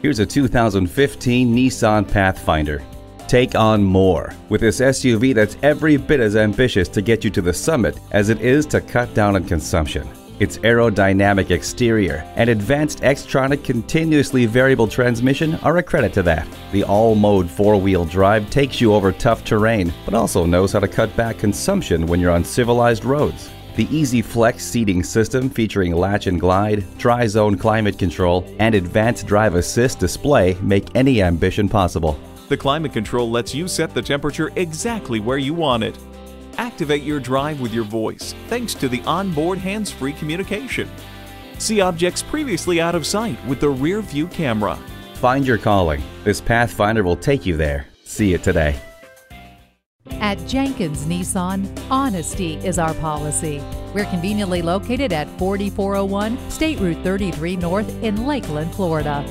Here's a 2015 Nissan Pathfinder. Take on more with this SUV that's every bit as ambitious to get you to the summit as it is to cut down on consumption. Its aerodynamic exterior and advanced Xtronic continuously variable transmission are a credit to that. The all-mode four-wheel drive takes you over tough terrain, but also knows how to cut back consumption when you're on civilized roads. The Easy Flex seating system featuring latch and glide, tri-zone climate control, and advanced drive assist display make any ambition possible. The climate control lets you set the temperature exactly where you want it. Activate your drive with your voice thanks to the onboard hands-free communication. See objects previously out of sight with the rear view camera. Find your calling. This Pathfinder will take you there. See it today. At Jenkins Nissan, honesty is our policy. We're conveniently located at 4401 State Route 33 North in Lakeland, Florida.